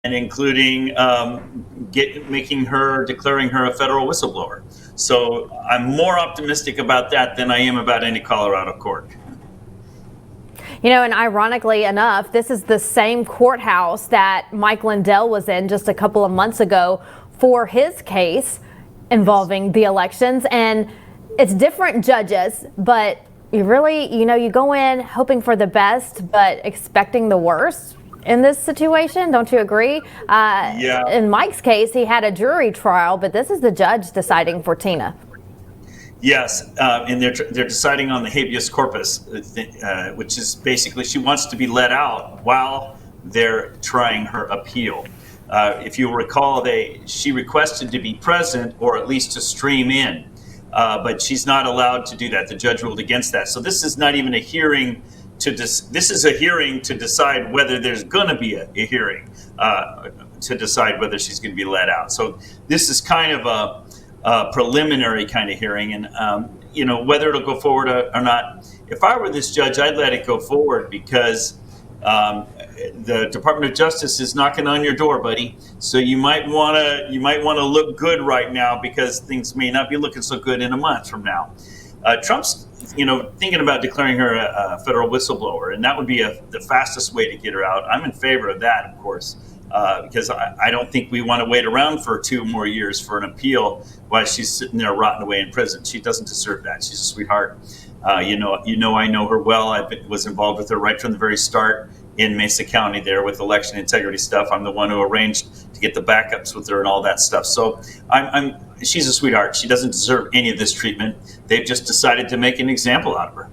and including declaring her a federal whistleblower. So I'm more optimistic about that than I am about any Colorado court. You know, and ironically enough, this is the same courthouse that Mike Lindell was in just a couple of months ago for his case involving the elections. And it's different judges, but you really, you go in hoping for the best, but expecting the worst in this situation. Don't you agree? Yeah. In Mike's case, he had a jury trial, but this is the judge deciding for Tina. Yes, and they're deciding on the habeas corpus, which is basically she wants to be let out while they're trying her appeal. If you recall, she requested to be present or at least to stream in, but she's not allowed to do that. The judge ruled against that. So this is not even a hearing this is a hearing to decide whether there's going to be a hearing to decide whether she's going to be let out. So this is kind of a preliminary kind of hearing, and whether it'll go forward or not. If I were this judge, I'd let it go forward because the Department of Justice is knocking on your door, buddy. So you might want to look good right now because things may not be looking so good in a month from now. Trump's thinking about declaring her a federal whistleblower, and that would be the fastest way to get her out. I'm in favor of that, of course. Because I don't think we want to wait around for 2 more years for an appeal while she's sitting there rotting away in prison. She doesn't deserve that. She's a sweetheart. I know her well. Was involved with her right from the very start in Mesa County there with election integrity stuff. I'm the one who arranged to get the backups with her and all that stuff. So she's a sweetheart. She doesn't deserve any of this treatment. They've just decided to make an example out of her.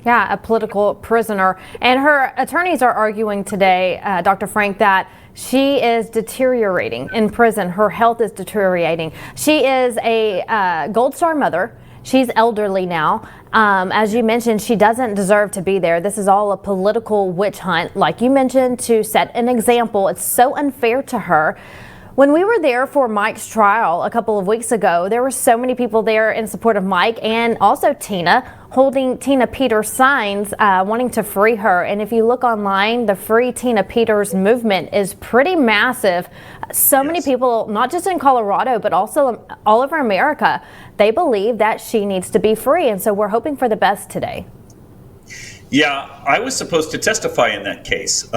Yeah, a political prisoner. And her attorneys are arguing today, Dr. Frank, that she is deteriorating in prison. Her health is deteriorating. She is a Gold Star mother. She's elderly now. As you mentioned, she doesn't deserve to be there. This is all a political witch hunt, like you mentioned, to set an example. It's so unfair to her. When we were there for Mike's trial a couple of weeks ago, there were so many people there in support of Mike and also Tina, holding Tina Peters signs wanting to free her. And if you look online, the Free Tina Peters movement is pretty massive. So many people, not just in Colorado, but also all over America, they believe that she needs to be free. And so we're hoping for the best today. Yeah, I was supposed to testify in that case,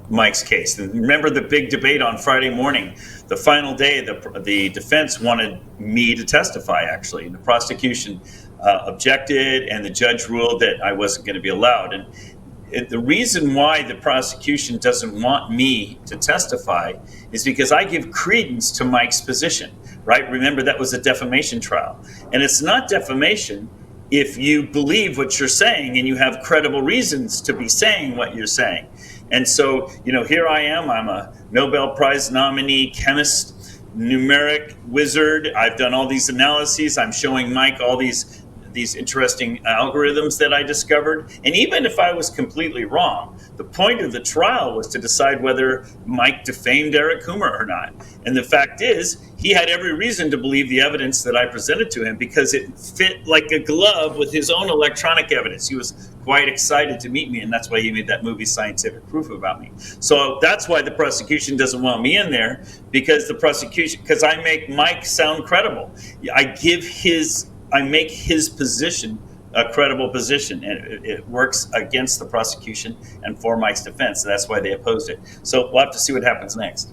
Mike's case. And remember the big debate on Friday morning, the final day, the defense wanted me to testify, actually. And the prosecution objected, and the judge ruled that I wasn't going to be allowed. And the reason why the prosecution doesn't want me to testify is because I give credence to Mike's position, right? Remember, that was a defamation trial. And it's not defamation if you believe what you're saying and you have credible reasons to be saying what you're saying. And so, here I am. I'm a Nobel Prize nominee chemist, numeric wizard. I've done all these analyses. I'm showing Mike all these interesting algorithms that I discovered. And even if I was completely wrong, the point of the trial was to decide whether Mike defamed Eric Coomer or not. And the fact is, he had every reason to believe the evidence that I presented to him because it fit like a glove with his own electronic evidence. He was quite excited to meet me, and that's why he made that movie Scientific Proof about me. So that's why the prosecution doesn't want me in there, because I make Mike sound credible. I make his position a credible position, and it works against the prosecution and for Mike's defense. So that's why they opposed it. So we'll have to see what happens next.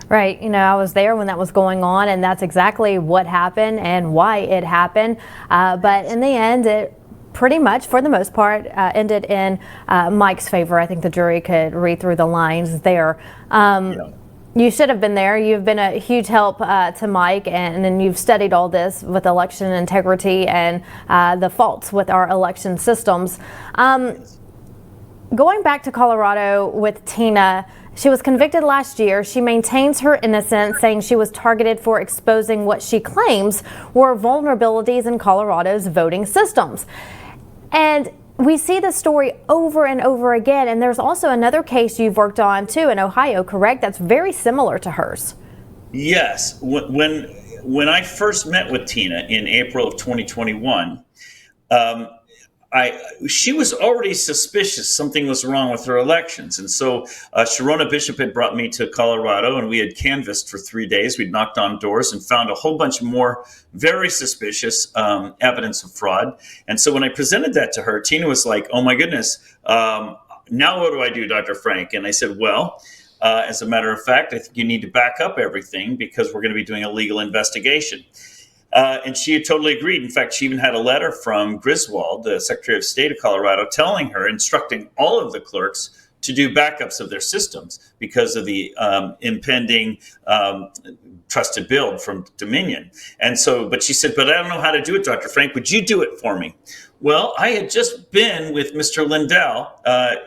Right. I was there when that was going on, and that's exactly what happened and why it happened. But in the end, it pretty much, for the most part, ended in Mike's favor. I think the jury could read through the lines there. You should have been there. You've been a huge help to Mike, and then you've studied all this with election integrity and the faults with our election systems. Going back to Colorado with Tina, she was convicted last year. She maintains her innocence, saying she was targeted for exposing what she claims were vulnerabilities in Colorado's voting systems. And we see this story over and over again, and there's also another case you've worked on too in Ohio, correct? That's very similar to hers. Yes. When I first met with Tina in April of 2021, she was already suspicious something was wrong with her elections. And so Sharona Bishop had brought me to Colorado, and we had canvassed for 3 days. We'd knocked on doors and found a whole bunch more very suspicious evidence of fraud. And so when I presented that to her, Tina was like, oh my goodness, now what do I do, Dr. Frank? And I said, well, as a matter of fact, I think you need to back up everything because we're going to be doing a legal investigation. And she had totally agreed. In fact, she even had a letter from Griswold, the Secretary of State of Colorado, telling her, instructing all of the clerks to do backups of their systems because of the impending trusted build from Dominion. And so, but she said, but I don't know how to do it, Dr. Frank. Would you do it for me? Well, I had just been with Mr. Lindell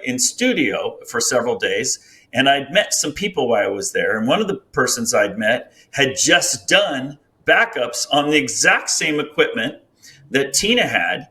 in studio for several days, and I'd met some people while I was there. And one of the persons I'd met had just done backups on the exact same equipment that Tina had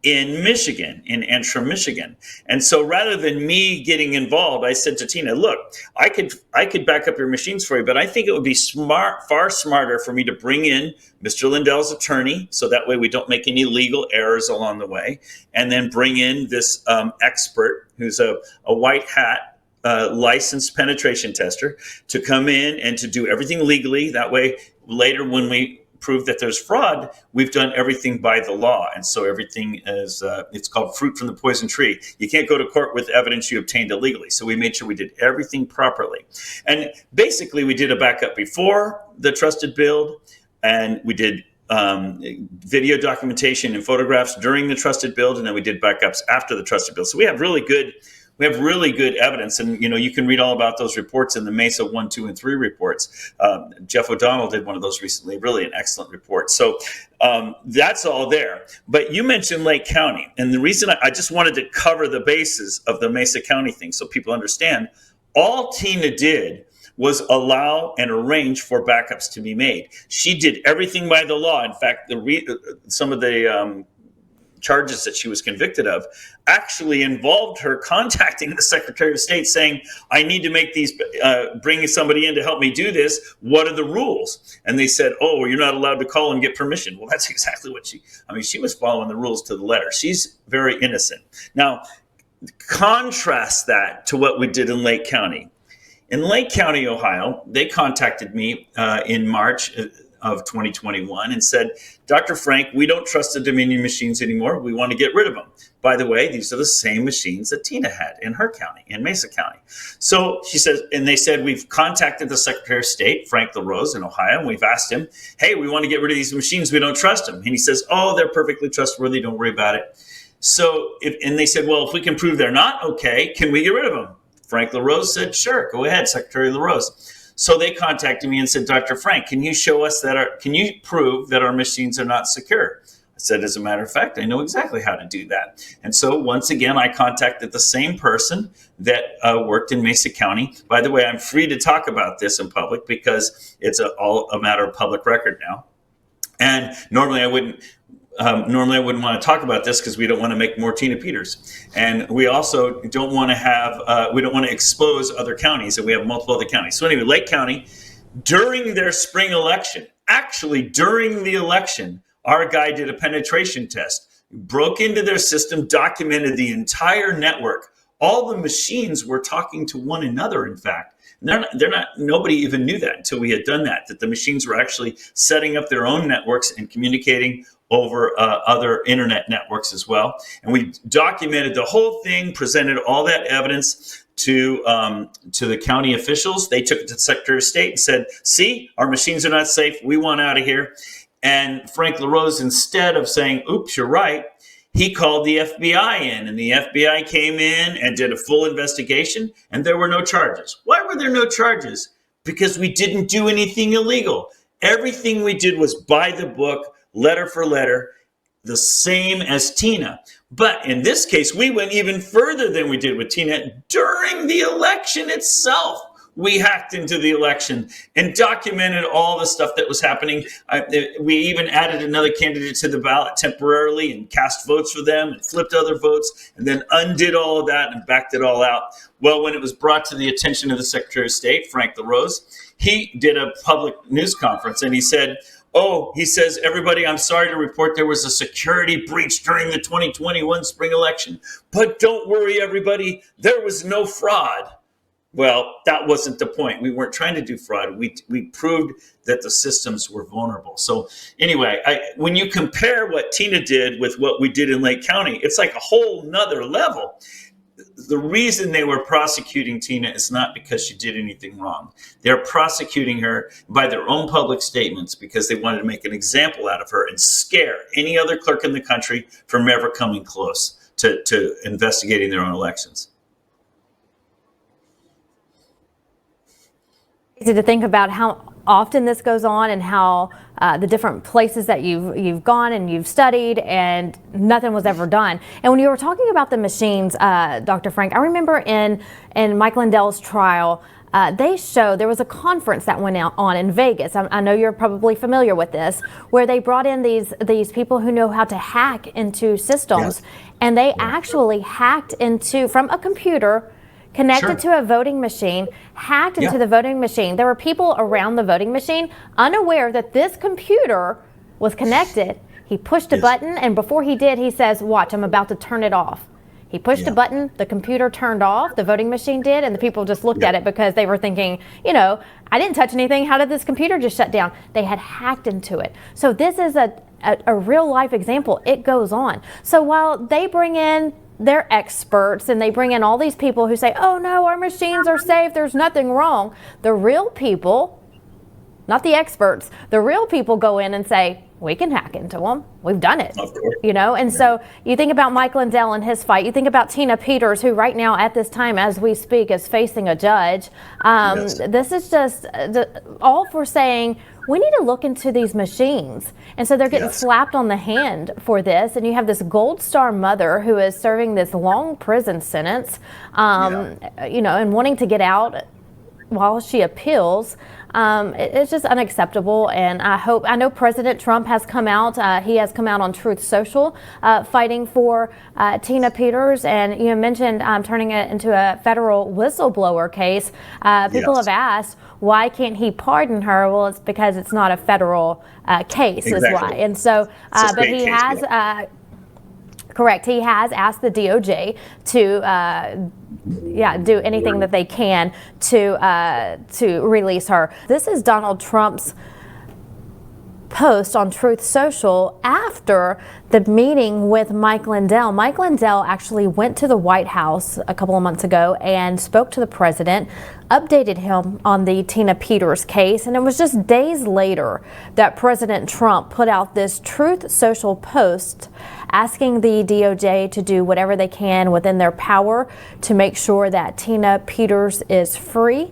in Michigan, in Antrim, Michigan. And so rather than me getting involved, I said to Tina, look, I could back up your machines for you, but I think it would be far smarter for me to bring in Mr. Lindell's attorney, so that way we don't make any legal errors along the way, and then bring in this expert who's a white hat licensed penetration tester to come in and to do everything legally. That way, later when we prove that there's fraud, we've done everything by the law. And so everything is, it's called fruit from the poison tree. You can't go to court with evidence you obtained illegally. So we made sure we did everything properly. And basically, we did a backup before the trusted build, and we did video documentation and photographs during the trusted build, and then we did backups after the trusted build. So we have really good evidence, and you can read all about those reports in the Mesa 1, 2, and 3 reports. Jeff O'Donnell did one of those recently, really an excellent report. So that's all there. But you mentioned Lake County, and the reason I just wanted to cover the bases of the Mesa County thing so people understand, all Tina did was allow and arrange for backups to be made. She did everything by the law. In fact, some of the charges that she was convicted of actually involved her contacting the Secretary of State saying, I need to make these, bringing somebody in to help me do this. What are the rules? And they said, oh, you're not allowed to call and get permission. Well, that's exactly what she was following the rules to the letter. She's very innocent. Now, contrast that to what we did in Lake County. In Lake County, Ohio, they contacted me in March of 2021 and said, Dr. Frank, we don't trust the Dominion machines anymore. We want to get rid of them. By the way, these are the same machines that Tina had in her county, in Mesa County. So she says, and they said, we've contacted the Secretary of State, Frank LaRose in Ohio, and we've asked him, hey, we want to get rid of these machines. We don't trust them. And he says, oh, they're perfectly trustworthy. Don't worry about it. So, and they said, well, if we can prove they're not okay, can we get rid of them? Frank LaRose said, sure, go ahead, Secretary LaRose. So they contacted me and said, Dr. Frank, can you show us can you prove that our machines are not secure? I said, as a matter of fact, I know exactly how to do that. And so once again, I contacted the same person that worked in Mesa County. By the way, I'm free to talk about this in public because it's all a matter of public record now. And normally I wouldn't want to talk about this because we don't want to make more Tina Peters. And we also don't want to expose other counties, and we have multiple other counties. So anyway, Lake County, during their spring election, actually during the election, our guy did a penetration test, broke into their system, documented the entire network. All the machines were talking to one another, in fact. Nobody even knew that until we had done that the machines were actually setting up their own networks and communicating over other internet networks as well. And we documented the whole thing, presented all that evidence to the county officials. They took it to the Secretary of State and said, see, our machines are not safe. We want out of here. And Frank LaRose, instead of saying, oops, you're right, he called the FBI in, and the FBI came in and did a full investigation, and there were no charges. Why were there no charges? Because we didn't do anything illegal. Everything we did was by the book, letter for letter, the same as Tina. But in this case, we went even further than we did with Tina. During the election itself, we hacked into the election and documented all the stuff that was happening. We even added another candidate to the ballot temporarily and cast votes for them and flipped other votes and then undid all of that and backed it all out. Well, when it was brought to the attention of the Secretary of State, Frank LaRose, he did a public news conference and he said, Oh, he says, everybody, I'm sorry to report there was a security breach during the 2021 spring election. But don't worry, everybody, there was no fraud. Well, that wasn't the point. We weren't trying to do fraud. We proved that the systems were vulnerable. So anyway, when you compare what Tina did with what we did in Lake County, it's like a whole nother level. The reason they were prosecuting Tina is not because she did anything wrong. They're prosecuting her by their own public statements because they wanted to make an example out of her and scare any other clerk in the country from ever coming close to investigating their own elections. Easy to think about how often this goes on and how the different places that you've gone and you've studied and nothing was ever done. And when you were talking about the machines, Dr. Frank, I remember in Mike Lindell's trial, they showed there was a conference that went on in Vegas. I know you're probably familiar with this, where they brought in these people who know how to hack into systems, and they actually hacked into from a computer. Connected to a voting machine, hacked into the voting machine. There were people around the voting machine unaware that this computer was connected. He pushed a button, and before he did, he says, watch, I'm about to turn it off. He pushed a button, the computer turned off, the voting machine did, and the people just looked at it because they were thinking, you know, I didn't touch anything. How did this computer just shut down? They had hacked into it. So this is a real life example. It goes on. So while they bring in they're experts and they bring in all these people who say, oh no, our machines are safe, there's nothing wrong. The real people, not the experts, the real people go in and say, we can hack into them. We've done it. Of course. You know, and so you think about Mike Lindell and his fight. You think about Tina Peters, who right now at this time, as we speak, is facing a judge. This is just all for saying, we need to look into these machines. And so they're getting slapped on the hand for this. And you have this Gold Star mother who is serving this long prison sentence, you know, and wanting to get out while she appeals. It's just unacceptable. And I know President Trump has come out. He has come out on Truth Social fighting for Tina Peters. And you mentioned turning it into a federal whistleblower case. People have asked, why can't he pardon her? Well, it's because it's not a federal case is why. And so, but he has, correct, he has asked the DOJ to do anything that they can to release her. This is Donald Trump's post on Truth Social after the meeting with Mike Lindell. Mike Lindell actually went to the White House a couple of months ago and spoke to the president, updated him on the Tina Peters case, and it was just days later that President Trump put out this Truth Social post asking the DOJ to do whatever they can within their power to make sure that Tina Peters is free.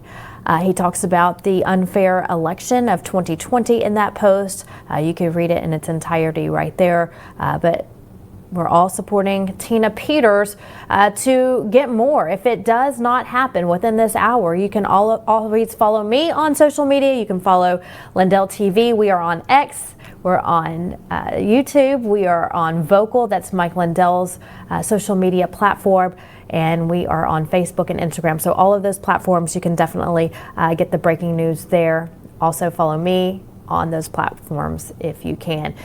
He talks about the unfair election of 2020 in that post. You can read it in its entirety right there. But we're all supporting Tina Peters to get more. If it does not happen within this hour, you can always follow me on social media. You can follow Lindell TV. We are on X. We're on YouTube. We are on Vocal. That's Mike Lindell's social media platform. And we are on Facebook and Instagram. So all of those platforms, you can definitely get the breaking news there. Also follow me on those platforms if you can.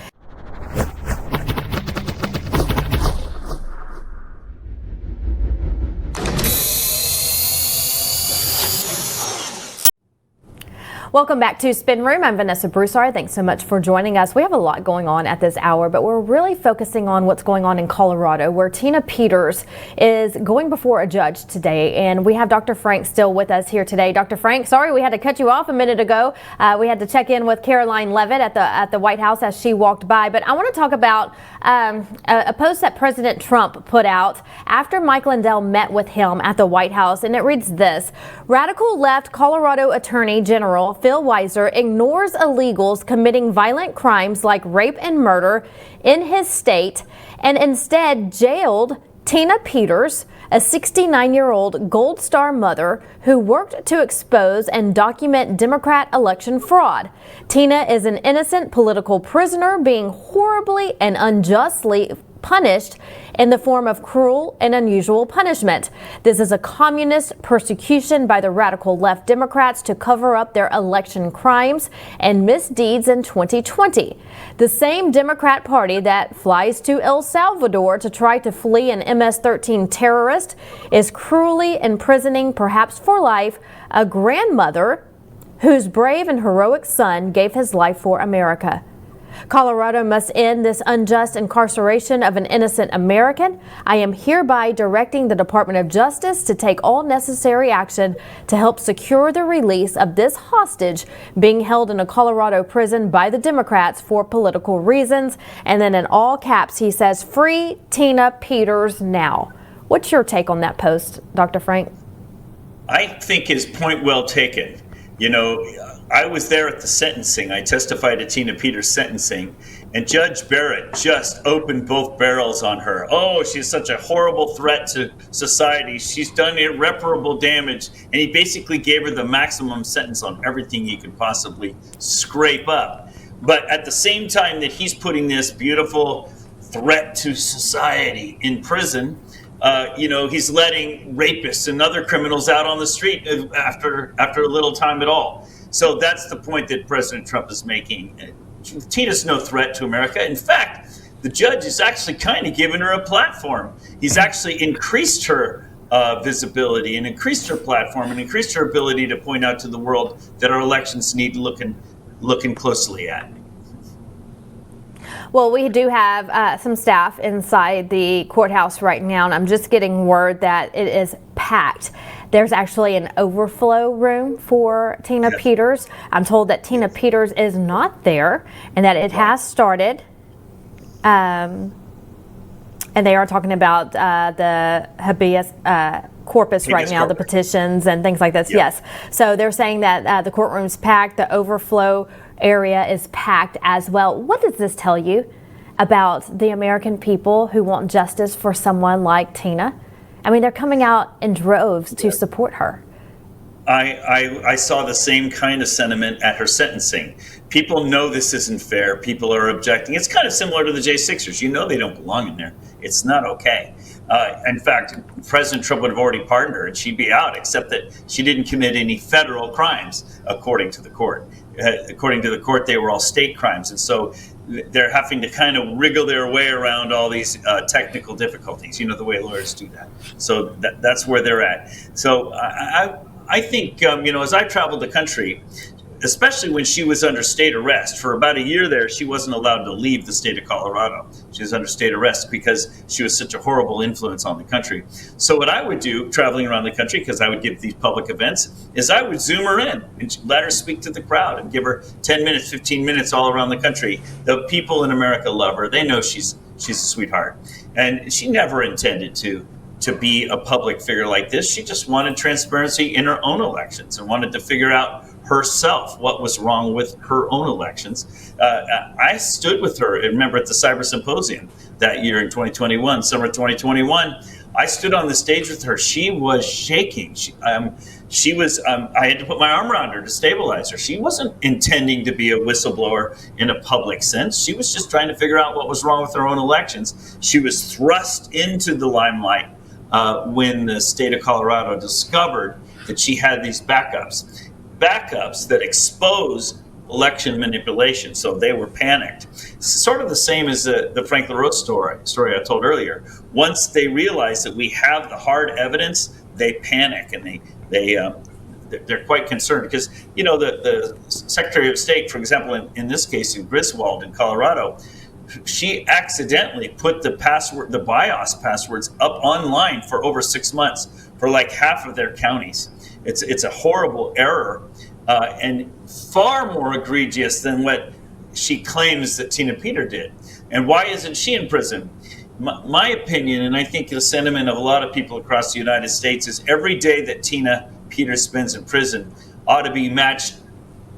Welcome back to Spin Room. I'm Vanessa Broussard. Thanks so much for joining us. We have a lot going on at this hour, but we're really focusing on what's going on in Colorado, where Tina Peters is going before a judge today. And we have Dr. Frank still with us here today. Dr. Frank, sorry we had to cut you off a minute ago. We had to check in with Caroline Levitt at the White House as she walked by. But I want to talk about a post that President Trump put out after Mike Lindell met with him at the White House. And it reads this: radical left Colorado Attorney General Phil Weiser ignores illegals committing violent crimes like rape and murder in his state and instead jailed Tina Peters, a 69-year-old Gold Star mother who worked to expose and document Democrat election fraud. Tina is an innocent political prisoner being horribly and unjustly punished in the form of cruel and unusual punishment. This is a communist persecution by the radical left Democrats to cover up their election crimes and misdeeds in 2020. The same Democrat Party that flies to El Salvador to try to flee an MS-13 terrorist is cruelly imprisoning, perhaps for life, a grandmother whose brave and heroic son gave his life for America. Colorado must end this unjust incarceration of an innocent American. I am hereby directing the Department of Justice to take all necessary action to help secure the release of this hostage being held in a Colorado prison by the Democrats for political reasons. And then in all caps, he says, "Free Tina Peters now." What's your take on that post, Dr. Frank? I think his point well taken. You know, I was there at the sentencing. I testified at Tina Peters' sentencing, and Judge Barrett just opened both barrels on her. Oh, she's such a horrible threat to society. She's done irreparable damage. And he basically gave her the maximum sentence on everything he could possibly scrape up. But at the same time that he's putting this beautiful threat to society in prison, he's letting rapists and other criminals out on the street after a little time at all. So that's the point that President Trump is making. Tina's no threat to America. In fact, the judge is actually kind of giving her a platform. He's actually increased her visibility and increased her platform and increased her ability to point out to the world that our elections need looking closely at. Well, we do have some staff inside the courthouse right now, and I'm just getting word that it is packed. There's actually an overflow room for Tina Peters. I'm told that Tina Peters is not there and that it has started. And they are talking about the Habeas Corpus right now, the petitions and things like this. Yeah. Yes. So they're saying that the courtroom's packed, the overflow area is packed as well. What does this tell you about the American people who want justice for someone like Tina? I mean, they're coming out in droves to support her. I saw the same kind of sentiment at her sentencing. People know this isn't fair. People are objecting. It's kind of similar to the J6ers. You know they don't belong in there. It's not okay. In fact, President Trump would have already pardoned her and she'd be out, except that she didn't commit any federal crimes, according to the court. According to the court, they were all state crimes. And so they're having to kind of wriggle their way around all these technical difficulties, you know, the way lawyers do that. So that's where they're at. So I think, as I traveled the country, especially when she was under state arrest, for about a year there, she wasn't allowed to leave the state of Colorado. She was under state arrest because she was such a horrible influence on the country. So what I would do traveling around the country, because I would give these public events, is I would Zoom her in and let her speak to the crowd and give her 10 minutes, 15 minutes all around the country. The people in America love her. They know she's a sweetheart. And she never intended to be a public figure like this. She just wanted transparency in her own elections and wanted to figure out herself what was wrong with her own elections. I stood with her, remember, at the Cyber Symposium that year in 2021, summer 2021. I stood on the stage with her. She was shaking. She was. I had to put my arm around her to stabilize her. She wasn't intending to be a whistleblower in a public sense. She was just trying to figure out what was wrong with her own elections. She was thrust into the limelight when the state of Colorado discovered that she had these backups that expose election manipulation. So they were panicked. It's sort of the same as the Frank LaRose story I told earlier. Once they realize that we have the hard evidence, they panic and they're quite concerned because, the Secretary of State, for example, in this case, in Griswold in Colorado, she accidentally put the BIOS passwords up online for over 6 months for like half of their counties. It's a horrible error and far more egregious than what she claims that Tina Peters did. And why isn't she in prison? My opinion, and I think the sentiment of a lot of people across the United States, is every day that Tina Peters spends in prison ought to be matched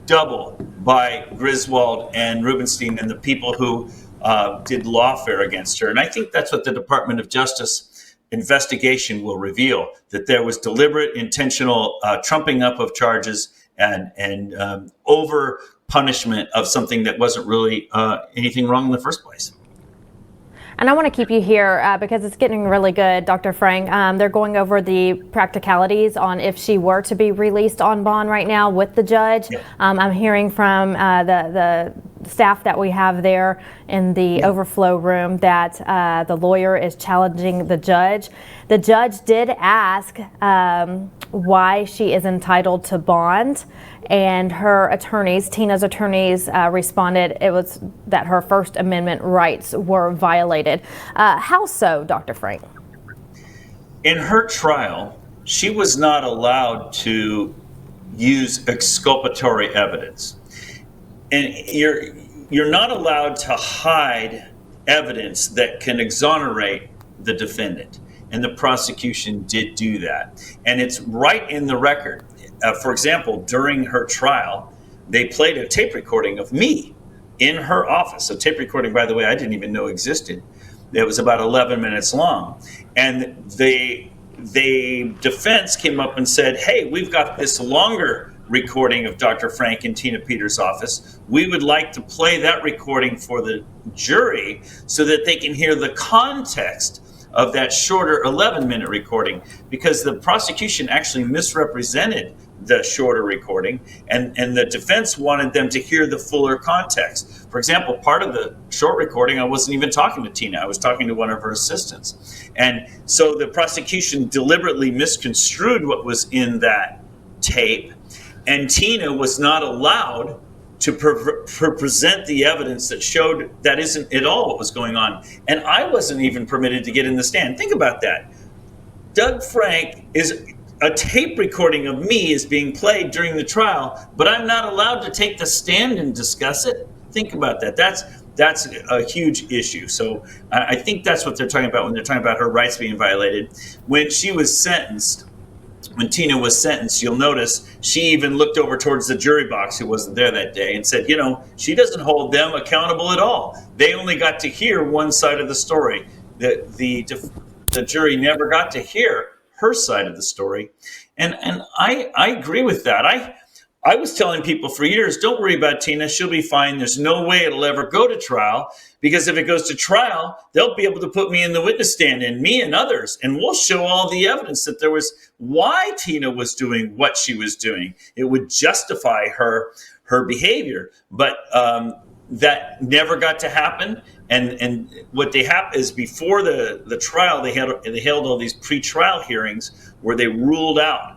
double by Griswold and Rubenstein and the people who did lawfare against her. And I think that's what the Department of Justice investigation will reveal, that there was deliberate, intentional trumping up of charges and over punishment of something that wasn't really anything wrong in the first place. And I want to keep you here because it's getting really good, Dr. Frank. They're going over the practicalities on if she were to be released on bond right now with the judge. I'm hearing from the staff that we have there in the overflow room that the lawyer is challenging the judge. The judge did ask why she is entitled to bond, and her attorneys, Tina's attorneys, responded it was that her First Amendment rights were violated. How so, Dr. Frank? In her trial, she was not allowed to use exculpatory evidence. And you're not allowed to hide evidence that can exonerate the defendant. And the prosecution did do that. And it's right in the record. For example, during her trial, they played a tape recording of me in her office. A tape recording, by the way, I didn't even know existed. It was about 11 minutes long. And the defense came up and said, hey, we've got this longer recording of Dr. Frank in Tina Peters' office. We would like to play that recording for the jury so that they can hear the context of that shorter 11-minute recording, because the prosecution actually misrepresented the shorter recording, and the defense wanted them to hear the fuller context. For example, part of the short recording, I wasn't even talking to Tina. I was talking to one of her assistants. And so the prosecution deliberately misconstrued what was in that tape, and Tina was not allowed to present the evidence that showed that isn't at all what was going on. And I wasn't even permitted to get in the stand. Think about that. Doug Frank is a tape recording of me is being played during the trial, but I'm not allowed to take the stand and discuss it. Think about that. That's a huge issue. So I think that's what they're talking about when they're talking about her rights being violated. When she was sentenced, when Tina was sentenced, you'll notice she even looked over towards the jury box who wasn't there that day and said, you know, she doesn't hold them accountable at all. They only got to hear one side of the story. The jury never got to hear her side of the story. And I agree with that. I was telling people for years, don't worry about Tina. She'll be fine. There's no way it'll ever go to trial, because if it goes to trial, they'll be able to put me in the witness stand, and me and others, and we'll show all the evidence that there was why Tina was doing what she was doing. It would justify her behavior. But that never got to happen. And what they have is before the trial, they held all these pre-trial hearings where they ruled out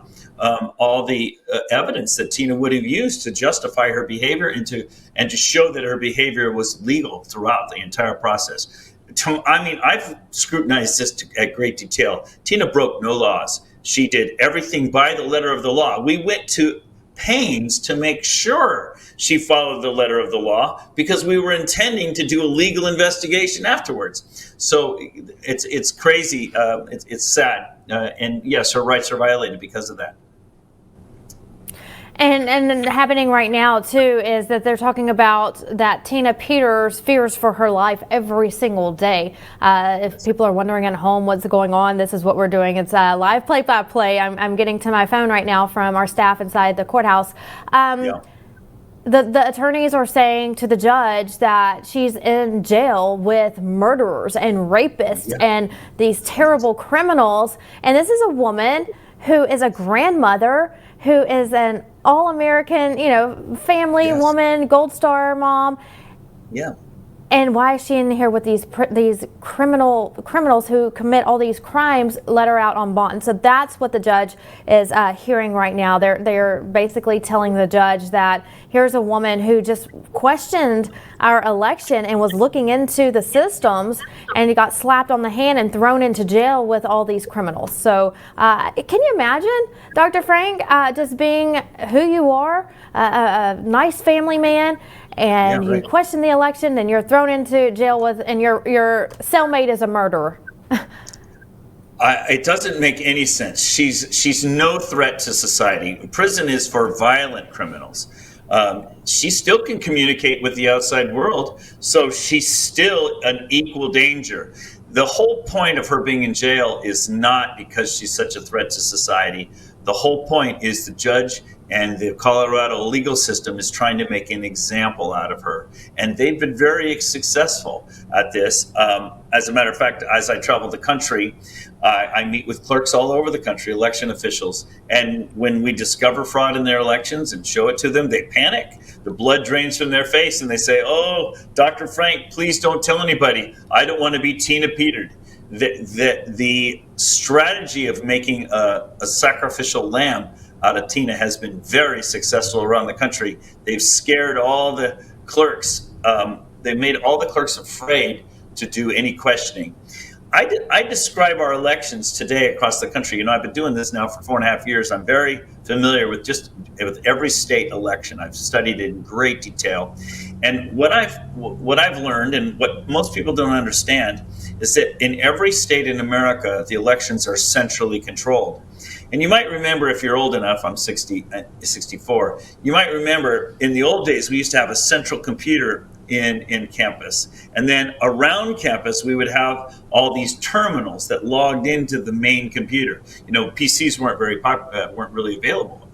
all the evidence that Tina would have used to justify her behavior and to show that her behavior was legal throughout the entire process. I mean, I've scrutinized this at great detail. Tina broke no laws. She did everything by the letter of the law. We went to pains to make sure she followed the letter of the law because we were intending to do a legal investigation afterwards. So it's crazy. It's sad. And yes, her rights are violated because of that. And happening right now, too, is that they're talking about that Tina Peters fears for her life every single day. If people are wondering at home what's going on, this is what we're doing. It's live play-by-play. I'm getting to my phone right now from our staff inside the courthouse. The attorneys are saying to the judge that she's in jail with murderers and rapists and these terrible criminals. And this is a woman who is a grandmother, who is an all-American, family woman, Gold Star mom. Yeah. And why is she in here with these criminals who commit all these crimes, let her out on bond? So that's what the judge is hearing right now. They're basically telling the judge that here's a woman who just questioned our election and was looking into the systems, and got slapped on the hand and thrown into jail with all these criminals. So can you imagine, Dr. Frank, just being who you are, a nice family man, and you question the election, and you're thrown into jail and your cellmate is a murderer? It doesn't make any sense. She's no threat to society. Prison is for violent criminals. She still can communicate with the outside world, so she's still an equal danger. The whole point of her being in jail is not because she's such a threat to society, The whole point is the judge and the Colorado legal system is trying to make an example out of her. And they've been very successful at this. As a matter of fact, as I travel the country, I meet with clerks all over the country, election officials. And when we discover fraud in their elections and show it to them, they panic. The blood drains from their face and they say, "Oh, Dr. Frank, please don't tell anybody. I don't want to be Tina Petered." The strategy of making a sacrificial lamb out of Tina has been very successful around the country. They've scared all the clerks. They made all the clerks afraid to do any questioning. I describe our elections today across the country. You know, I've been doing this now for 4.5 years. I'm very familiar with every state election. I've studied it in great detail. And what I've learned, and what most people don't understand, is that in every state in America, the elections are centrally controlled. And you might remember, if you're old enough, I'm 64, you might remember in the old days, we used to have a central computer in campus. And then around campus, we would have all these terminals that logged into the main computer. You know, PCs weren't really available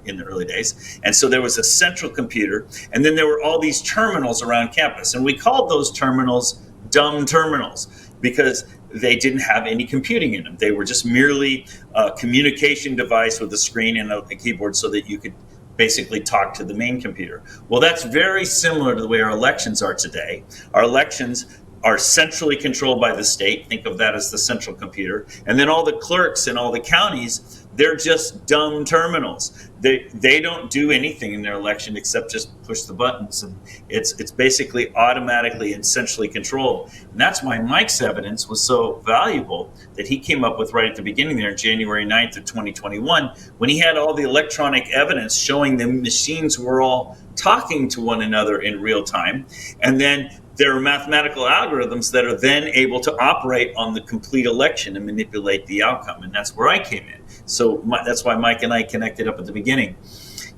in the early days. And so there was a central computer, and then there were all these terminals around campus. And we called those terminals dumb terminals because they didn't have any computing in them. They were just merely a communication device with a screen and a keyboard so that you could basically talk to the main computer. Well, that's very similar to the way our elections are today. Our elections are centrally controlled by the state. Think of that as the central computer. And then all the clerks in all the counties, they're just dumb terminals. They don't do anything in their election except just push the buttons. And it's basically automatically and centrally controlled. And that's why Mike's evidence was so valuable that he came up with right at the beginning there, January 9th of 2021, when he had all the electronic evidence showing the machines were all talking to one another in real time. And then there are mathematical algorithms that are then able to operate on the complete election and manipulate the outcome. And that's where I came in. So that's why Mike and I connected up at the beginning.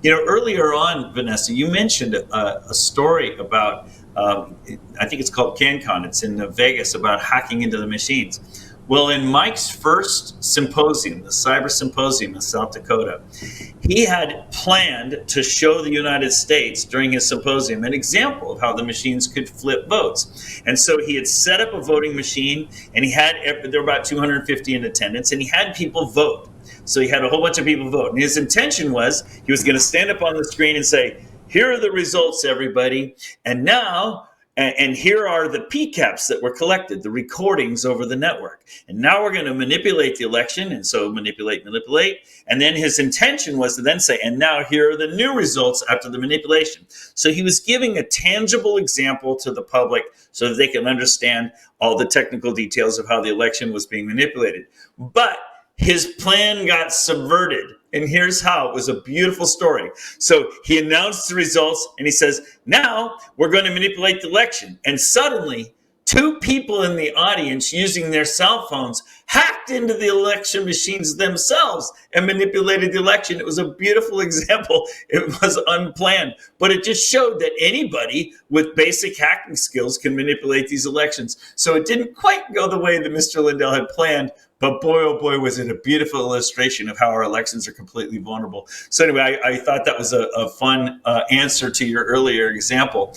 You know, earlier on, Vanessa, you mentioned a story about, I think it's called CanCon. It's in Vegas, about hacking into the machines. Well, in Mike's first symposium, the Cyber Symposium in South Dakota, he had planned to show the United States during his symposium an example of how the machines could flip votes. And so he had set up a voting machine, and there were about 250 in attendance, and he had people vote. So he had a whole bunch of people vote. And his intention was he was going to stand up on the screen and say, "Here are the results, everybody. And now, and here are the PCAPs that were collected, the recordings over the network. And now we're going to manipulate the election." And so manipulate. And then his intention was to then say, "And now here are the new results after the manipulation." So he was giving a tangible example to the public so that they can understand all the technical details of how the election was being manipulated. But his plan got subverted. And here's how. It was a beautiful story. So he announced the results and he says, "Now we're going to manipulate the election." And suddenly, two people in the audience using their cell phones hacked into the election machines themselves and manipulated the election. It was a beautiful example. It was unplanned, but it just showed that anybody with basic hacking skills can manipulate these elections. So it didn't quite go the way that Mr. Lindell had planned, but boy, oh boy, was it a beautiful illustration of how our elections are completely vulnerable. So anyway, I thought that was a fun answer to your earlier example.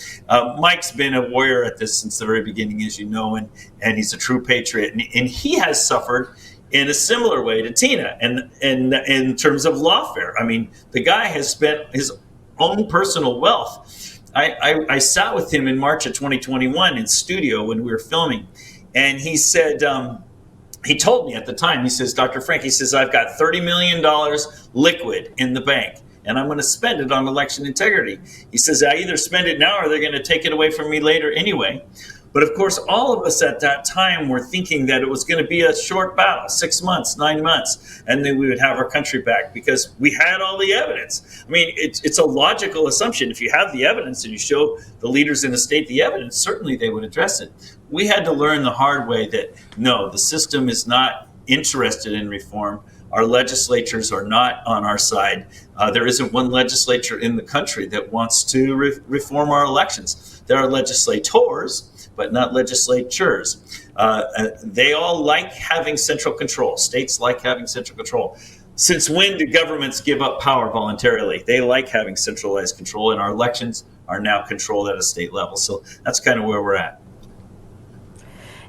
Mike's been a warrior at this since the very beginning, as you know, and he's a true patriot. And he has suffered in a similar way to Tina, and in terms of lawfare. I mean, the guy has spent his own personal wealth. I sat with him in March of 2021 in studio when we were filming, and he said, he told me at the time, he says, "Dr. Frank," he says, "I've got $30 million liquid in the bank, and I'm going to spend it on election integrity." He says, "I either spend it now or they're going to take it away from me later anyway." But of course, all of us at that time were thinking that it was going to be a short battle, 6 months, 9 months, and then we would have our country back because we had all the evidence. I mean, it's a logical assumption. If you have the evidence and you show the leaders in the state the evidence, certainly they would address it. We had to learn the hard way that, no, the system is not interested in reform. Our legislatures are not on our side. There isn't one legislature in the country that wants to reform our elections. There are legislators, but not legislatures. They all like having central control. States like having central control. Since when do governments give up power voluntarily? They like having centralized control, and our elections are now controlled at a state level. So that's kind of where we're at.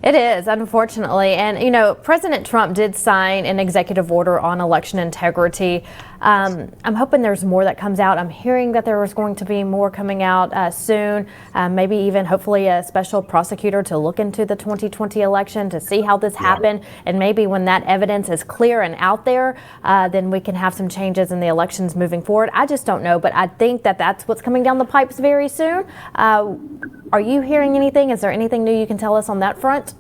It is, unfortunately. And, President Trump did sign an executive order on election integrity. I'm hoping there's more that comes out. I'm hearing that there is going to be more coming out soon, maybe even hopefully a special prosecutor to look into the 2020 election to see how this happened. And maybe when that evidence is clear and out there, then we can have some changes in the elections moving forward. I just don't know, but I think that that's what's coming down the pipes very soon. Are you hearing anything? Is there anything new you can tell us on that front?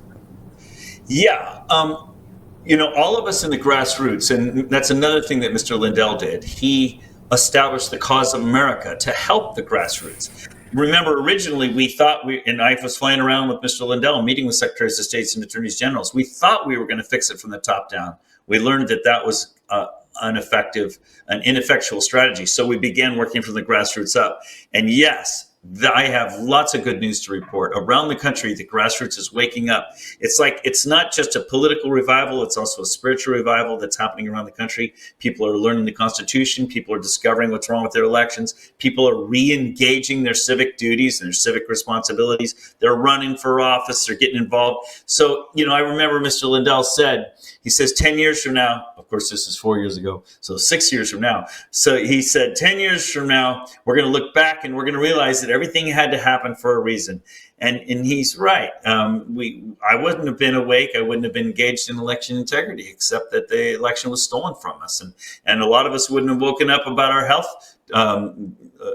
Yeah. All of us in the grassroots, and that's another thing that Mr. Lindell did. He established the Cause of America to help the grassroots. Remember, originally we thought and I was flying around with Mr. Lindell, meeting with secretaries of states and attorneys generals. We thought we were going to fix it from the top down. We learned that was an ineffectual strategy. So we began working from the grassroots up. And yes, I have lots of good news to report. Around the country, the grassroots is waking up. It's not just a political revival, it's also a spiritual revival that's happening around the country. People are learning the Constitution. People are discovering what's wrong with their elections. People are re-engaging their civic duties and their civic responsibilities. They're running for office. They're getting involved. So, I remember Mr. Lindell he says 10 years from now, of course, this is 4 years ago, so 6 years from now. So he said 10 years from now, we're going to look back and we're going to realize that everything had to happen for a reason. And he's right. I wouldn't have been awake. I wouldn't have been engaged in election integrity, except that the election was stolen from us. And a lot of us wouldn't have woken up about our health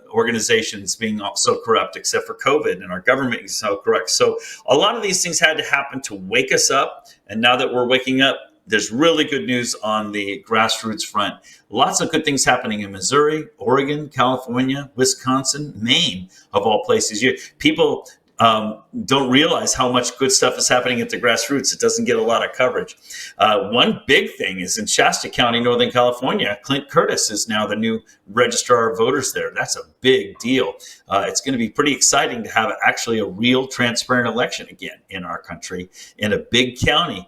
organizations being so corrupt, except for COVID, and our government is so corrupt. So a lot of these things had to happen to wake us up. And now that we're waking up, there's really good news on the grassroots front. Lots of good things happening in Missouri, Oregon, California, Wisconsin, Maine, of all places. People don't realize how much good stuff is happening at the grassroots. It doesn't get a lot of coverage. One big thing is in Shasta County, Northern California, Clint Curtis is now the new registrar of voters there. That's a big deal. It's going to be pretty exciting to have actually a real transparent election again in our country in a big county.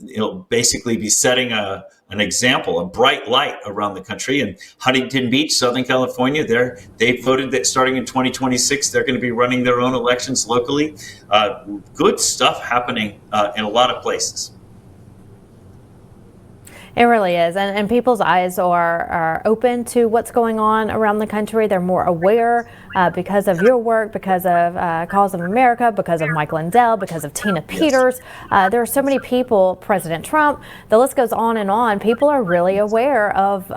It'll basically be setting an example, a bright light around the country. And Huntington Beach, Southern California, they voted that starting in 2026, they're going to be running their own elections locally. Good stuff happening in a lot of places. It really is. And people's eyes are open to what's going on around the country. They're more aware because of your work, because of Cause of America, because of Mike Lindell, because of Tina Peters. Yes. There are so many people, President Trump, the list goes on and on. People are really aware of,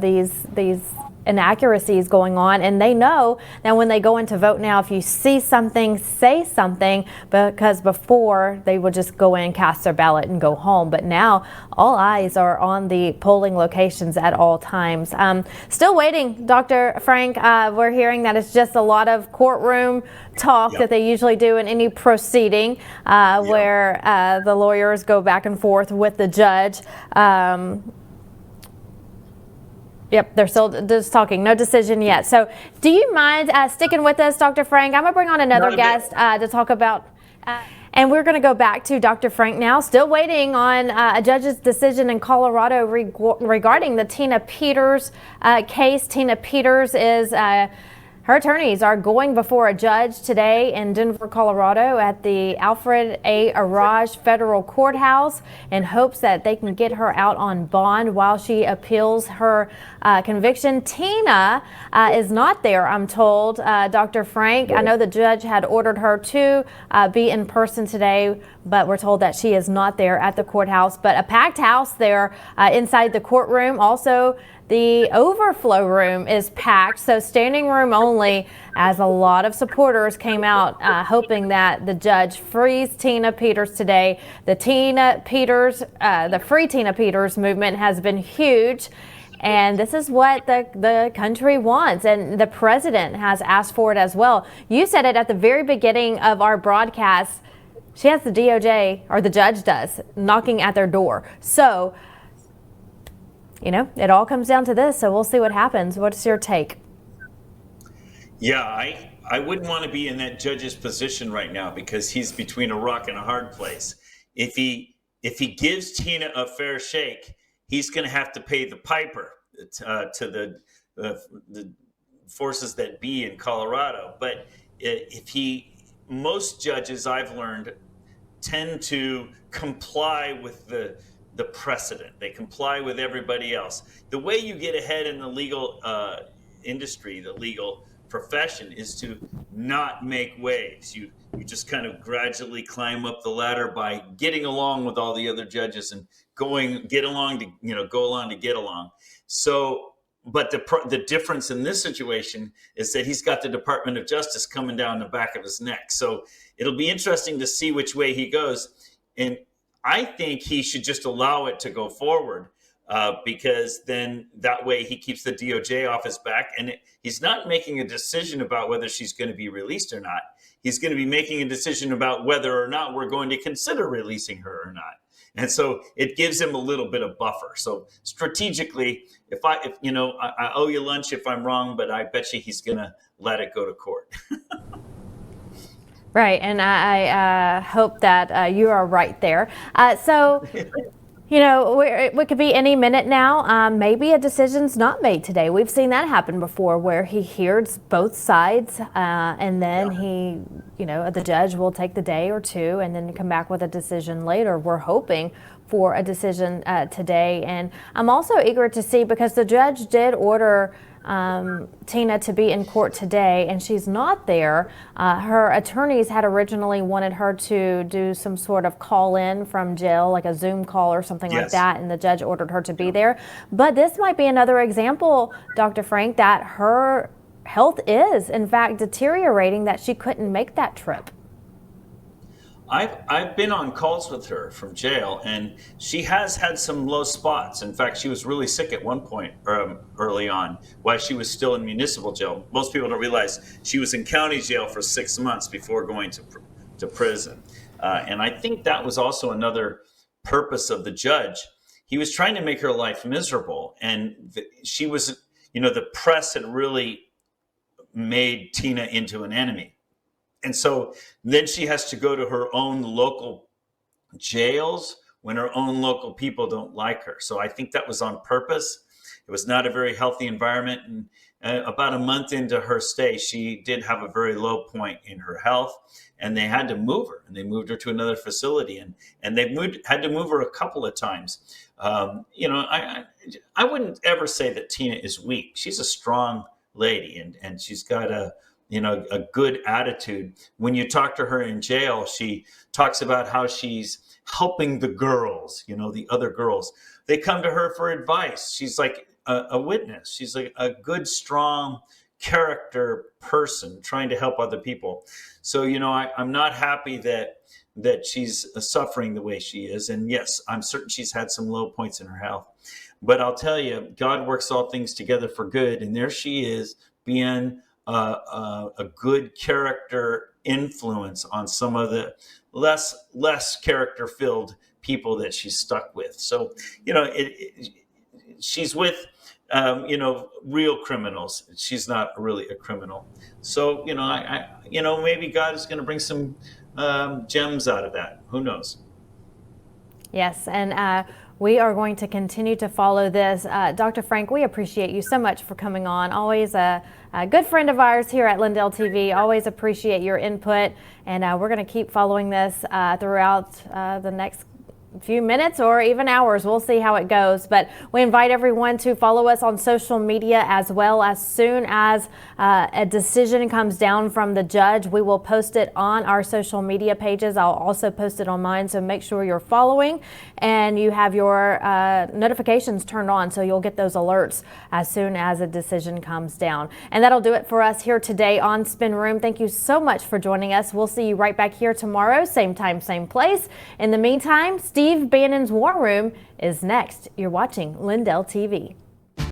these inaccuracies going on, and they know that when they go in to vote now, if you see something, say something, because before they would just go in, cast their ballot and go home. But now all eyes are on the polling locations at all times. Still waiting, Dr. Frank. We're hearing that it's just a lot of courtroom talk that they usually do in any proceeding where the lawyers go back and forth with the judge. Yep, they're still just talking. No decision yet. So do you mind sticking with us, Dr. Frank? I'm going to bring on another guest to talk about, and we're going to go back to Dr. Frank now, still waiting on a judge's decision in Colorado regarding the Tina Peters case. Tina Peters is... her attorneys are going before a judge today in Denver, Colorado at the Alfred A. Araj Federal Courthouse in hopes that they can get her out on bond while she appeals her conviction. Tina is not there, I'm told, Dr. Frank. I know the judge had ordered her to be in person today, but we're told that she is not there at the courthouse. But a packed house there inside the courtroom. Also, the overflow room is packed, so standing room only, as a lot of supporters came out hoping that the judge frees Tina Peters today. The Free Tina Peters movement has been huge, and this is what the country wants, and the president has asked for it as well. You said it at the very beginning of our broadcast. She has the DOJ, or the judge does, knocking at their door. So, it all comes down to this, so we'll see what happens. What's your take? Yeah, I wouldn't want to be in that judge's position right now because he's between a rock and a hard place. If he gives Tina a fair shake, he's going to have to pay the piper to the forces that be in Colorado. But most judges I've learned tend to comply with the precedent. They comply with everybody else. The way you get ahead in the legal industry, the legal profession, is to not make waves. You just kind of gradually climb up the ladder by getting along with all the other judges and go along to get along. So, but the difference in this situation is that he's got the Department of Justice coming down the back of his neck. So it'll be interesting to see which way he goes. And I think he should just allow it to go forward, because then that way he keeps the DOJ off his back, and he's not making a decision about whether she's going to be released or not. He's going to be making a decision about whether or not we're going to consider releasing her or not. And so it gives him a little bit of buffer. So strategically, if I owe you lunch if I'm wrong, but I bet you he's going to let it go to court. Right, and I hope that you are right there. So, it could be any minute now. Maybe a decision's not made today. We've seen that happen before, where he hears both sides, and then the judge will take the day or two and then come back with a decision later. We're hoping for a decision today. And I'm also eager to see, because the judge did order Tina to be in court today, and she's not there. Her attorneys had originally wanted her to do some sort of call in from jail, like a Zoom call or something like that, and the judge ordered her to be there. But this might be another example, Dr. Frank, that her health is in fact deteriorating, that she couldn't make that trip. I've been on calls with her from jail, and she has had some low spots. In fact, she was really sick at one point early on while she was still in municipal jail. Most people don't realize she was in county jail for 6 months before going to prison. And I think that was also another purpose of the judge. He was trying to make her life miserable. And she was, the press had really made Tina into an enemy. And so then she has to go to her own local jails when her own local people don't like her. So I think that was on purpose. It was not a very healthy environment. And about a month into her stay, she did have a very low point in her health, and they had to move her. And they moved her to another facility, and they had to move her a couple of times. I wouldn't ever say that Tina is weak. She's a strong lady, and she's got a good attitude. When you talk to her in jail, she talks about how she's helping the girls, the other girls. They come to her for advice. She's like a witness. She's like a good, strong character person trying to help other people. So, I'm not happy that she's suffering the way she is. And yes, I'm certain she's had some low points in her health. But I'll tell you, God works all things together for good. And there she is, being a good character influence on some of the less character-filled people that she's stuck with. So, she's with, real criminals. She's not really a criminal. So, maybe God is going to bring some gems out of that. Who knows? Yes, and we are going to continue to follow this. Dr. Frank, we appreciate you so much for coming on. Always a good friend of ours here at Lindell TV. Always appreciate your input, and we're going to keep following this throughout the next few minutes or even hours. We'll see how it goes, but we invite everyone to follow us on social media as well. As soon as a decision comes down from the judge, we will post it on our social media pages. I'll also post it on mine, so make sure you're following and you have your notifications turned on, so you'll get those alerts as soon as a decision comes down. And that'll do it for us here today on Spin Room. Thank you so much for joining us. We'll see you right back here tomorrow, same time, same place. In the meantime, Steve Bannon's War Room is next. You're watching Lindell TV.